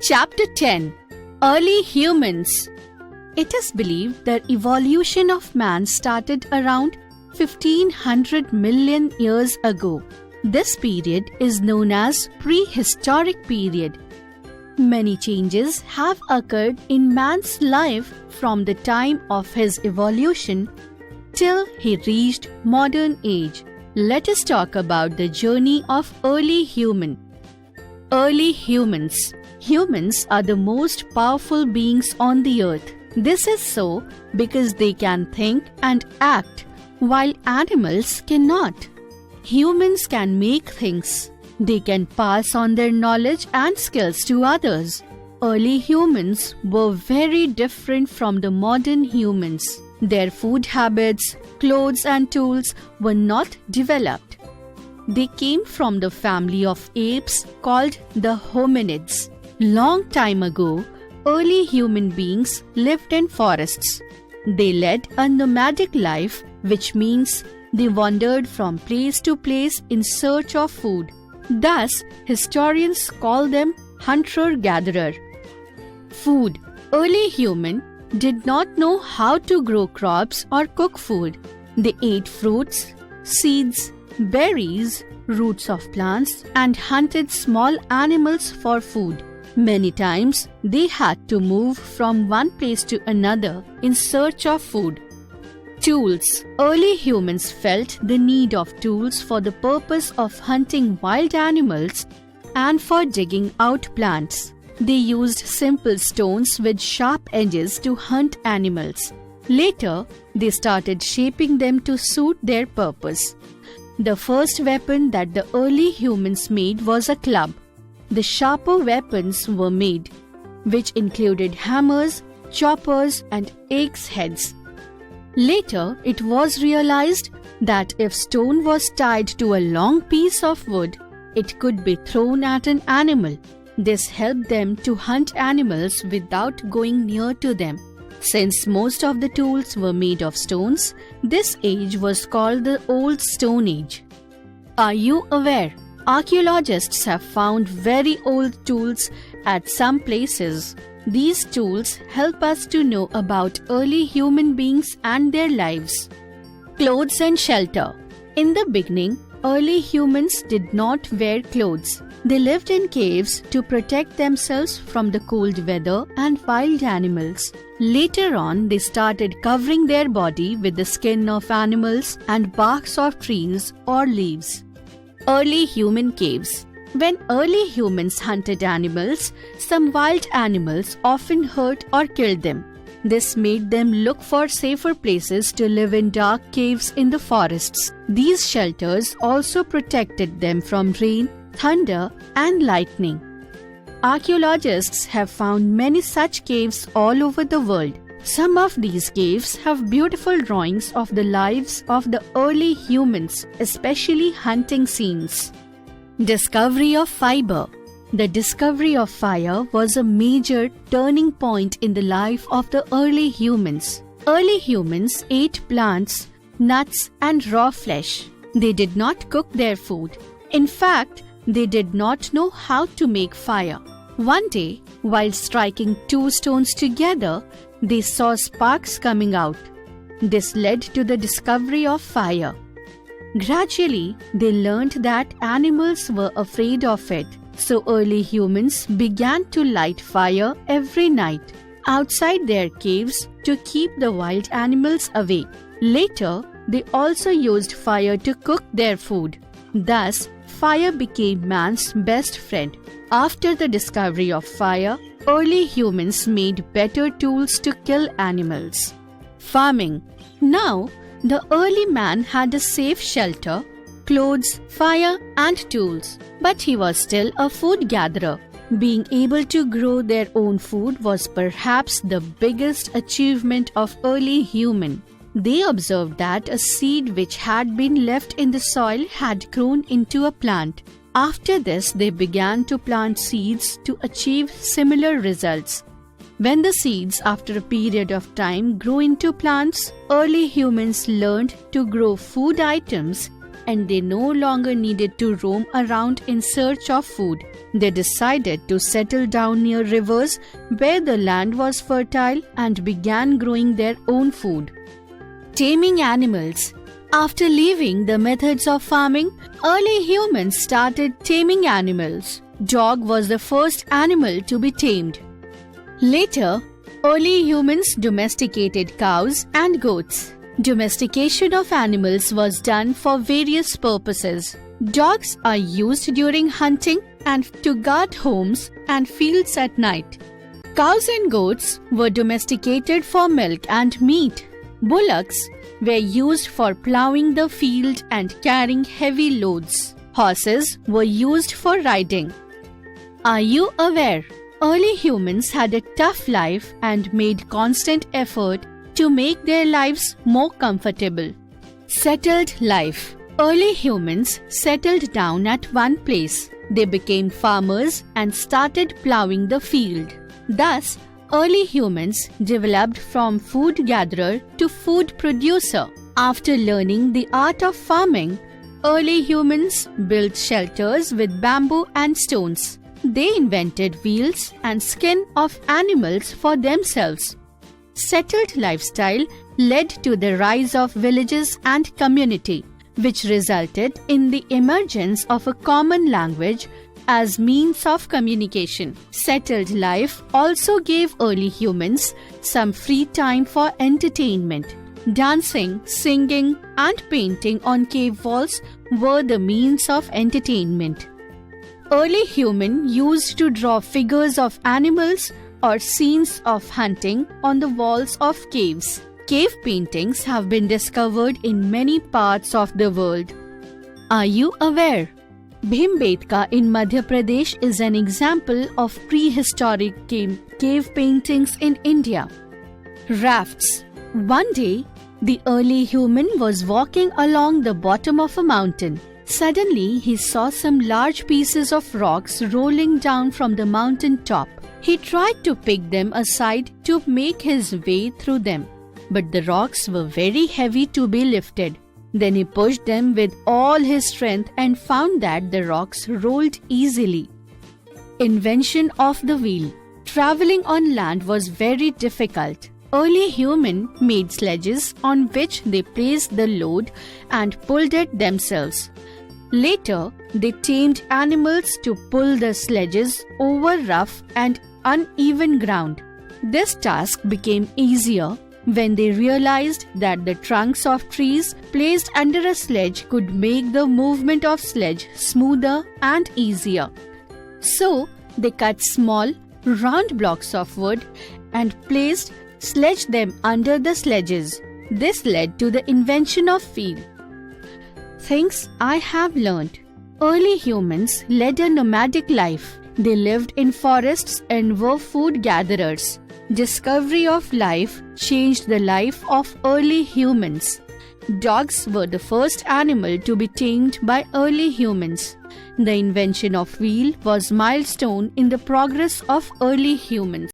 Chapter 10 Early Humans. It is believed that evolution of man started around 1500 million years ago. This period is known as prehistoric period. Many changes have occurred in man's life from the time of his evolution till he reached modern age. Let us talk about the journey of early human. Early humans. Humans are the most powerful beings on the earth. This is so because they can think and act, while animals cannot. Humans can make things. They can pass on their knowledge and skills to others. Early humans were very different from the modern humans. Their food habits, clothes and tools were not developed. They came from the family of apes called the hominids. Long time ago, early human beings lived in forests. They led a nomadic life, which means they wandered from place to place in search of food. Thus, historians call them hunter-gatherer. Food. Early human did not know how to grow crops or cook food. They ate fruits, seeds, berries, roots of plants, and hunted small animals for food. Many times, they had to move from one place to another in search of food. Tools. Early humans felt the need of tools for the purpose of hunting wild animals and for digging out plants. They used simple stones with sharp edges to hunt animals. Later, they started shaping them to suit their purpose. The first weapon that the early humans made was a club. The sharper weapons were made, which included hammers, choppers, and axe heads. Later, it was realized that if stone was tied to a long piece of wood, it could be thrown at an animal. This helped them to hunt animals without going near to them. Since most of the tools were made of stones, this age was called the Old Stone Age. Are you aware? Archaeologists have found very old tools at some places. These tools help us to know about early human beings and their lives. Clothes and shelter. In the beginning, early humans did not wear clothes. They lived in caves to protect themselves from the cold weather and wild animals. Later on, they started covering their body with the skin of animals and barks of trees or leaves. Early human caves. When early humans hunted animals, some wild animals often hurt or killed them. This made them look for safer places to live in dark caves in the forests. These shelters also protected them from rain, thunder, and lightning. Archaeologists have found many such caves all over the world. Some of these caves have beautiful drawings of the lives of the early humans, especially hunting scenes. Discovery of fiber. The discovery of fire was a major turning point in the life of the early humans. Early humans ate plants, nuts, and raw flesh. They did not cook their food. In fact, they did not know how to make fire. One day, while striking two stones together, they saw sparks coming out. This led to the discovery of fire. Gradually, they learned that animals were afraid of it, so early humans began to light fire every night outside their caves to keep the wild animals away. Later, they also used fire to cook their food. Thus, fire became man's best friend. After the discovery of fire, early humans made better tools to kill animals. Farming. Now, the early man had a safe shelter, clothes, fire, and tools. But he was still a food gatherer. Being able to grow their own food was perhaps the biggest achievement of early human. They observed that a seed which had been left in the soil had grown into a plant. After this, they began to plant seeds to achieve similar results. When the seeds, after a period of time, grew into plants, early humans learned to grow food items and they no longer needed to roam around in search of food. They decided to settle down near rivers where the land was fertile and began growing their own food. Taming animals. After leaving the methods of farming, early humans started taming animals. Dog was the first animal to be tamed. Later, early humans domesticated cows and goats. Domestication of animals was done for various purposes. Dogs are used during hunting and to guard homes and fields at night. Cows and goats were domesticated for milk and meat. Bullocks were used for plowing the field and carrying heavy loads. Horses were used for riding. Are you aware? Early humans had a tough life and made constant effort to make their lives more comfortable. Settled life. Early humans settled down at one place. They became farmers and started plowing the field. Thus, early humans developed from food gatherer to food producer. After learning the art of farming, early humans built shelters with bamboo and stones. They invented wheels and skin of animals for themselves. Settled lifestyle led to the rise of villages and community, which resulted in the emergence of a common language as means of communication. Settled life also gave early humans some free time for entertainment. Dancing, singing, and painting on cave walls were the means of entertainment. Early humans used to draw figures of animals or scenes of hunting on the walls of caves. Cave paintings have been discovered in many parts of the world. Are you aware? Bhimbetka in Madhya Pradesh is an example of prehistoric cave paintings in India. Rafts. One day, the early human was walking along the bottom of a mountain. Suddenly, he saw some large pieces of rocks rolling down from the mountain top. He tried to pick them aside to make his way through them, but the rocks were very heavy to be lifted. Then he pushed them with all his strength and found that the rocks rolled easily. Invention of the wheel. Traveling on land was very difficult. Early humans made sledges on which they placed the load and pulled it themselves. Later, they tamed animals to pull the sledges over rough and uneven ground. This task became easier when they realized that the trunks of trees placed under a sledge could make the movement of sledge smoother and easier. So, they cut small, round blocks of wood and sledged them under the sledges. This led to the invention of wheel. Things I have learned. Early humans led a nomadic life. They lived in forests and were food gatherers. Discovery of life changed the life of early humans. Dogs were the first animal to be tamed by early humans. The invention of wheel was a milestone in the progress of early humans.